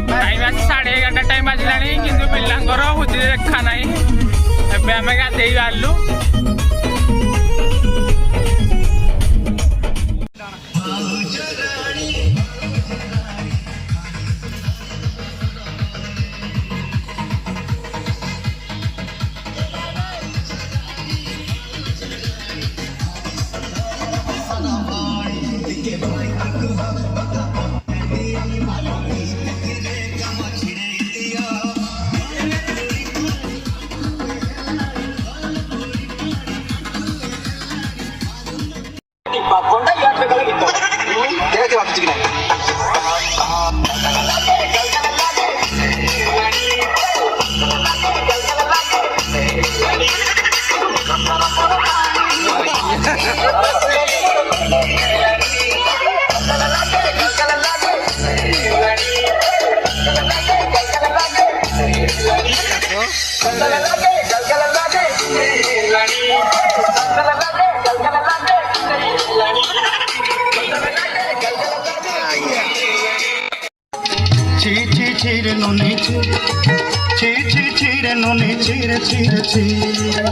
Time आसी 11:30 time बाजिलानी किंतु पिलांकर भोजी देखा ना एबे आम गाधे बाहरलु Cheer no nature, cheer no nature, cheer.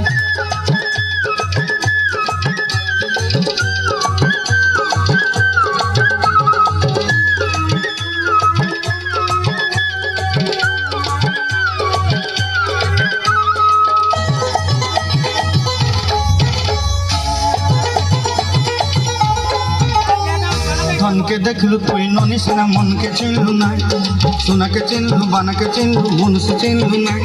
धन के देखलु तुई ननी सिना मन के चिन्हलु नाई सुना के चिन्हलु बाना के चिन्हलु मन से चिन्हलु नाई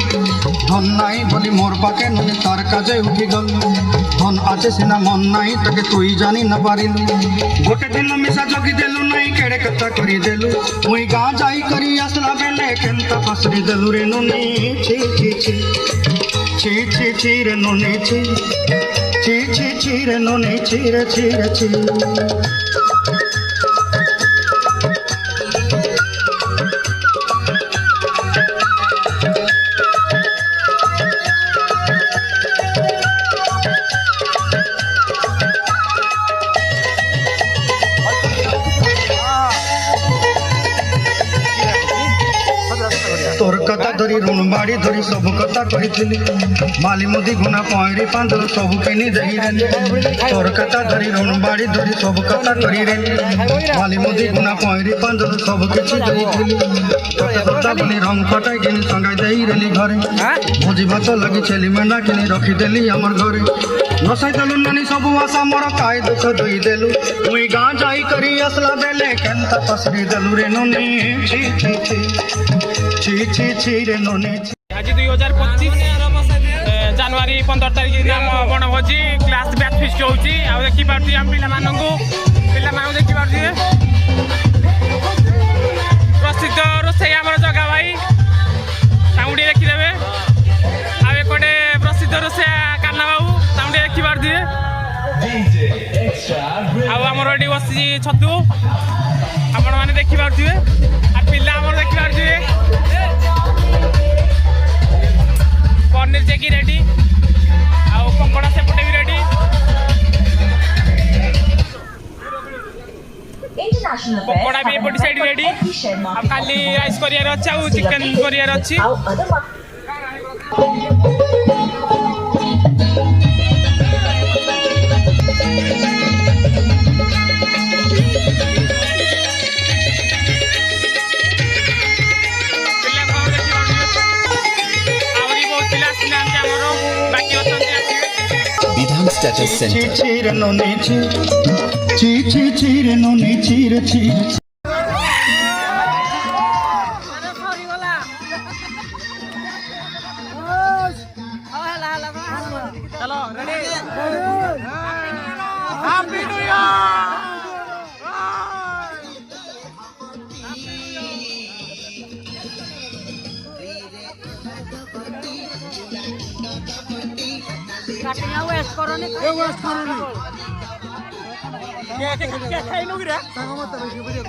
धन नाई बोली मोर पाके ननी तार काजे उठी गल धन आचे सिना मन नाई तके तुई जानी न पारिलु गोटे दिन मिसा जगी देलु नाई केड़े कथा करी देलु मुई गा जाई करी असला बेले केंता फसरी देलु रे ननी छी छी छी छी छी छी रे ननी छी छी छी छी रे ननी छी रे छी रे छी तोर कथा धरी ऋण बाड़ी धरी सब कथा कही माली मुदी गुना पहरी पांदर सब किनी देही तोर कथा धरी ऋण बाड़ी धरी सब कथा करी माली मुदी गुना पहरी पांदर सब किछि देही कथा बनी रंग फटाई किनी संगाई देही रेली घरे भोजी भात लगी छेली मेंढा किनी रखी देली हमर घरे नसाई देलु नानी सब आशा मोर काय दुख दुई देलु मुई गां जाई करी असला बेले केंता पसरी देलु रे ननी छी छी छी छी छी छी रे ननी आज 2025 जनवरी 15 तारिख दिन आम बनभोजी क्लास बैच फिस्ट होची आ देखि पार्टी हम पिला मानंगु देखि पार्टी प्रसिद्ध रोसई हमर जगह भाई साउंडी देखि देबे आ एकोटे प्रसिद्ध रोसई कान्ना बाबू साउंडी देखि पार्टी आ हमर एडी बसी छतु आपण माने देखि पार्टी आ पिला हमर देखि पार्टी पनीर चेकी रेडी आ पकोड़ा सेपटे भी रेडी पकोड़ा भी एपटी साइड रेडी अब खाली राइस करियर अछि आ चिकन करियर अछि Vidhan Status Center. Cheer no ni cheer no ni cheer. चलो रेडी हैप्पी न्यू ईयर काटिया वेस्ट करो ने क्या खाई लोगी रे संग मत बैठ वीडियो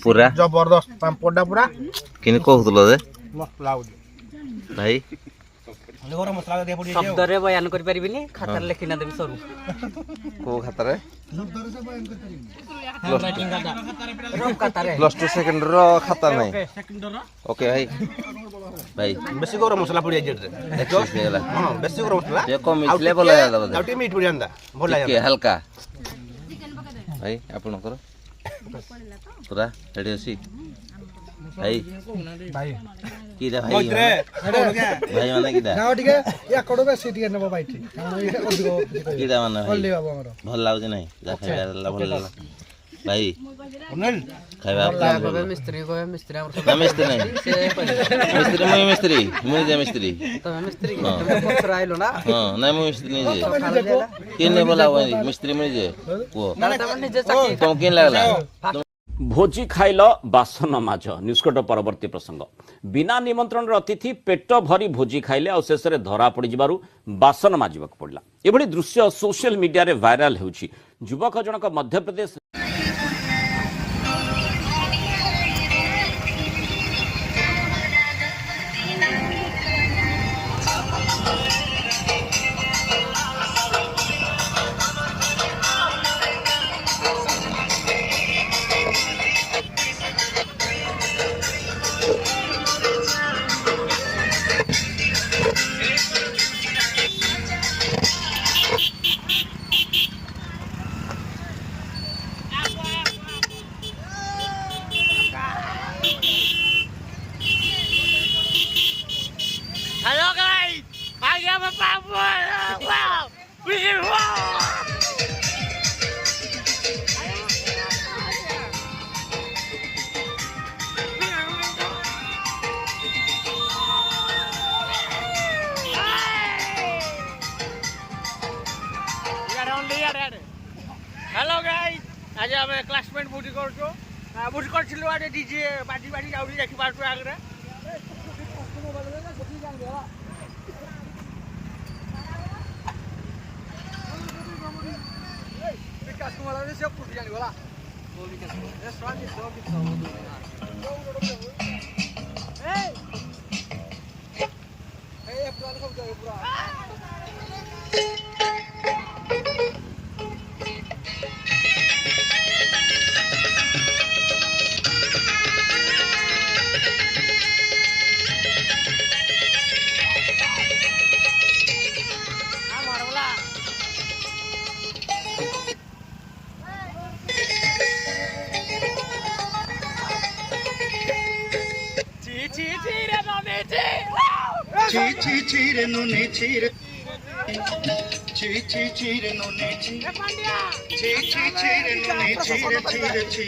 पूरा जबरदस्त पांपड़ा पूरा किन कहूल जे भाई ଶବ୍ଦରେ ବୟାନ କରିପାରିବିନି ଖାତାରେ ଲେଖିନା ଦେବି ସରୁ को खातारे ଖାତାରେ प्लस 2 सेकंड रो खाता नहीं ओके भाई भाई बेसी गरम मसला पड़ी जाय रे एक्सेस हेला हां बेसी गरम मसला ये कम मिले बोला जाला बोले आउटी मीठ पड़ी जांदा भला के हल्का भाई आपण करो पूरा रेडी अछि भाई भाई कीदा भाई मोइत्रे हेडो क्या भाई माने कीदा ना टिके या कड़ो बेसी टिके नेबो भाई ठीक कीदा माने भाई हल्दी बाबू हमरो भल लागु नहीं जा खाइबा भल लागला भाई अनिल खाइबा ମିସ୍ତ୍ରୀ କହିବେ ମିସ୍ତ୍ରୀ ଆମର ना मिस्त्री नहीं मिस्त्री मुई जे मिस्त्री ତମେ ମିସ୍ତ୍ରୀ ପଛରେ ଆଇଲ ନା हां नहीं मुई मिस्त्री नहीं जे किने बोला भाई मिस्त्री मुई जे को ତମେ ନିଜେ ଚାକିରି तुम किन लागला भोजी खाइल बासन माझ निष्कट परवर्ती प्रसंग बिना निमंत्रण अतिथि पेट भरी भोजी खाइले और शेष में धरा पड़ जबारु बासन माजिबक पड़ला एभली दृश्य सोशल मीडिया रे वायरल हेउछि युवक जनक Madhya Pradesh Hello guys, I have a passport. Wow, we can wow. Hello guys आज आम क्लासमेट बुझी करूँ बुझी करूँ आज डीजे बाजी बाजी जाऊँ देखी पार्ट आगे विकास कुमार से फुट जाने वाला वो विकास ছি ছি ছি রে নুনি ছি রে ছি ছি ছি রে নুনি ছি ছি ছি ছি রে নুনি ছি রে ছি রে ছি